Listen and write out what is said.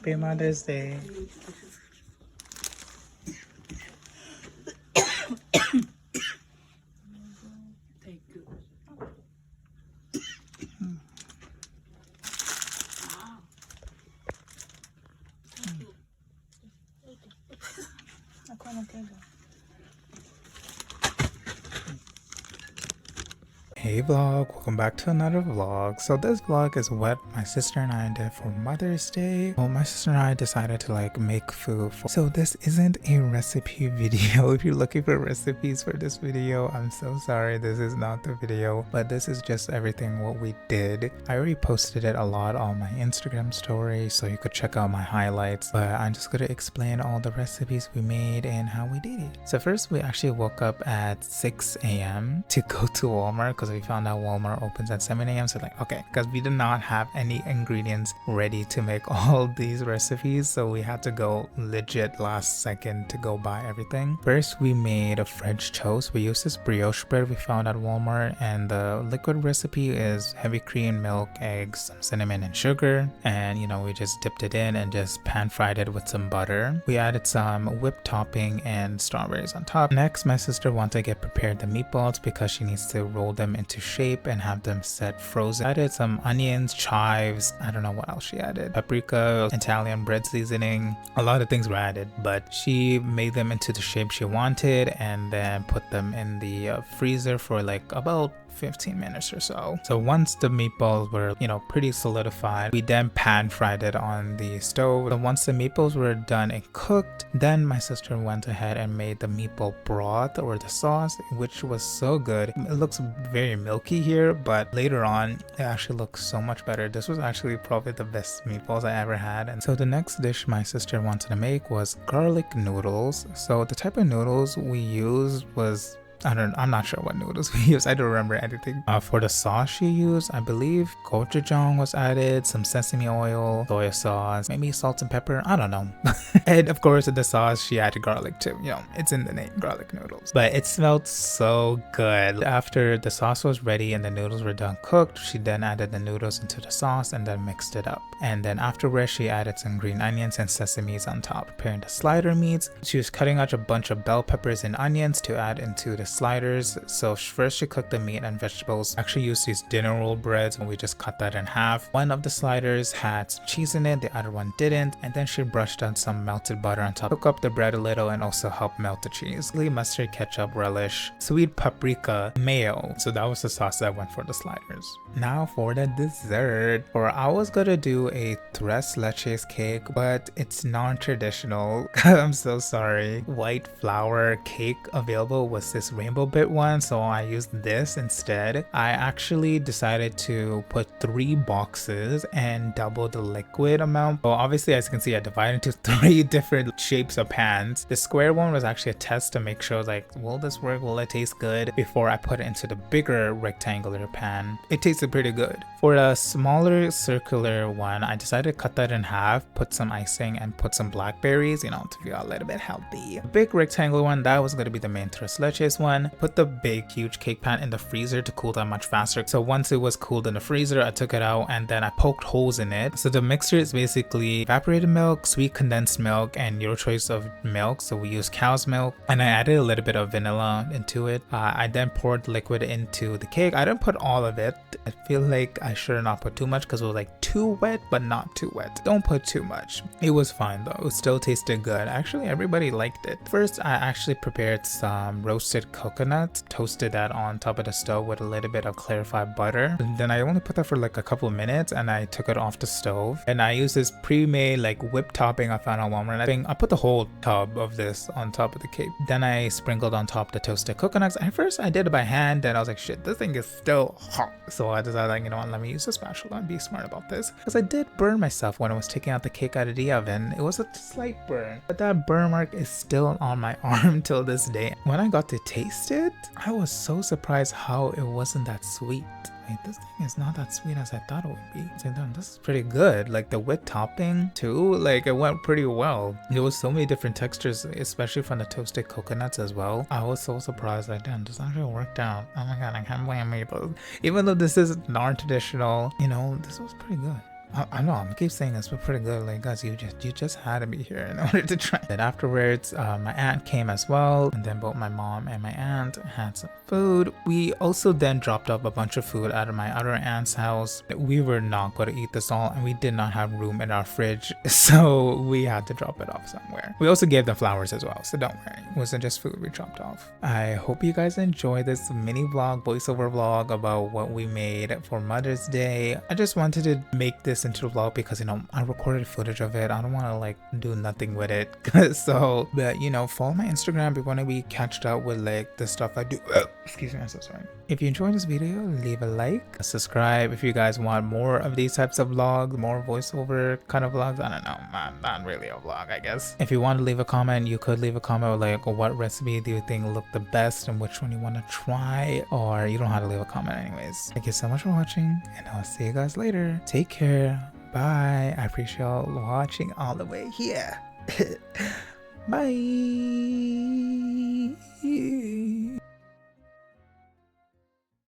Happy Mother's Day. Hey vlog, welcome back to another vlog. So this vlog is what my sister and I did for Mother's Day. Well, my sister and I decided to like make food. So this isn't a recipe video. If you're looking for recipes for this video, I'm so sorry, this is not the video. But this is just everything what we did. I already posted it a lot on my Instagram story, so you could check out my highlights. But I'm just gonna explain all the recipes we made and how we did it. So first we actually woke up at 6 a.m. to go to Walmart because we found out Walmart opens at 7 a.m. So like, okay, because we did not have any ingredients ready to make all these recipes, so we had to go legit last second to go buy everything. First we made a French toast. We used this brioche bread we found at Walmart, and the liquid recipe is heavy cream, milk, eggs, some cinnamon and sugar, and you know, we just dipped it in and just pan fried it with some butter. We added some whipped topping and strawberries on top. Next, my sister wanted to get prepared the meatballs because she needs to roll them into shape and have them set frozen. Added some onions, chives, I don't know what else she added, paprika, Italian bread seasoning, a lot of things were added, but she made them into the shape she wanted and then put them in the freezer for like about 15 minutes or so. So once the meatballs were, you know, pretty solidified, we then pan fried it on the stove. And once the meatballs were done and cooked, then my sister went ahead and made the meatball broth or the sauce, which was so good. It looks very milky here, but later on it actually looks so much better. This was actually probably the best meatballs I ever had. And so the next dish my sister wanted to make was garlic noodles. So the type of noodles we used was, I'm not sure what noodles we used. I don't remember anything. For the sauce she used, I believe gochujang was added, some sesame oil, soy sauce, maybe salt and pepper. I don't know. And of course, in the sauce, she added garlic too. You know, it's in the name, garlic noodles. But it smelled so good. After the sauce was ready and the noodles were done cooked, she then added the noodles into the sauce and then mixed it up. And then afterwards, she added some green onions and sesames on top. Preparing the slider meats, she was cutting out a bunch of bell peppers and onions to add into the sliders. So first she cooked the meat and vegetables. Actually used these dinner roll breads and we just cut that in half. One of the sliders had some cheese in it, the other one didn't, and then she brushed on some melted butter on top. Cook up the bread a little and also help melt the cheese. Mustard, ketchup, relish, sweet paprika, mayo. So that was the sauce that went for the sliders. Now for the dessert. Or I was gonna do a tres leches cake, but it's non-traditional. I'm so sorry. White flour cake available was this rainbow bit one, so I used this instead. I actually decided to put 3 boxes and double the liquid amount. Well, obviously, as you can see, I divided into 3 different shapes of pans. The square one was actually a test to make sure, like, will this work? Will it taste good? Before I put it into the bigger rectangular pan. It tasted pretty good. For a smaller circular one, I decided to cut that in half, put some icing and put some blackberries, you know, to feel a little bit healthy. The big rectangular one, that was going to be the main tres leches one. Put the big huge cake pan in the freezer to cool down much faster. So once it was cooled in the freezer, I took it out and then I poked holes in it. So the mixture is basically evaporated milk, sweet condensed milk, and your choice of milk. So we used cow's milk, and I added a little bit of vanilla into it. I then poured liquid into the cake. I didn't put all of it. I feel like I should not put too much because it was like too wet, but not too wet. Don't put too much. It was fine though. It still tasted good. Actually, everybody liked it. First, I actually prepared some roasted coconut, toasted that on top of the stove with a little bit of clarified butter. And then I only put that for like a couple of minutes and I took it off the stove. And I used this pre-made like whipped topping I found on Walmart. I think I put the whole tub of this on top of the cake. Then I sprinkled on top the toasted coconuts. At first I did it by hand and I was like, shit, this thing is still hot. So I decided, like, you know what, let me use a spatula and be smart about this. Because I did burn myself when I was taking out the cake out of the oven. It was a slight burn, but that burn mark is still on my arm till this day. When I got to taste it, I was so surprised how it wasn't that sweet. Wait, this thing is not that sweet as I thought it would be. So damn, this is pretty good. Like the whipped topping too, like it went pretty well. There was so many different textures, especially from the toasted coconuts as well. I was so surprised, like damn, this actually worked out. Oh my god, I can't blame me. But even though this is non-traditional, you know, this was pretty good. I know I'm keep saying this, but pretty good. Like guys, you just had to be here in order to try it. Afterwards, my aunt came as well, and then both my mom and my aunt had some food. We also then dropped off a bunch of food out of my other aunt's house. We were not going to eat this all, and we did not have room in our fridge, so we had to drop it off somewhere. We also gave them flowers as well, so don't worry, it wasn't just food we dropped off. I hope you guys enjoyed this mini vlog, voiceover vlog about what we made for Mother's Day. I just wanted to make this into a vlog because, you know, I recorded footage of it. I don't want to like do nothing with it. So, but you know, follow my Instagram if you want to be catched up with like the stuff I do. Excuse me, I'm so sorry. If you enjoyed this video, leave a like, subscribe if you guys want more of these types of vlogs, more voiceover kind of vlogs. I don't know, not really a vlog, I guess. If you want to leave a comment, you could leave a comment with like what recipe do you think looked the best and which one you want to try, or you don't have to leave a comment anyways. Thank you so much for watching, and I'll see you guys later. Take care. Bye. I appreciate y'all watching all the way here. Bye.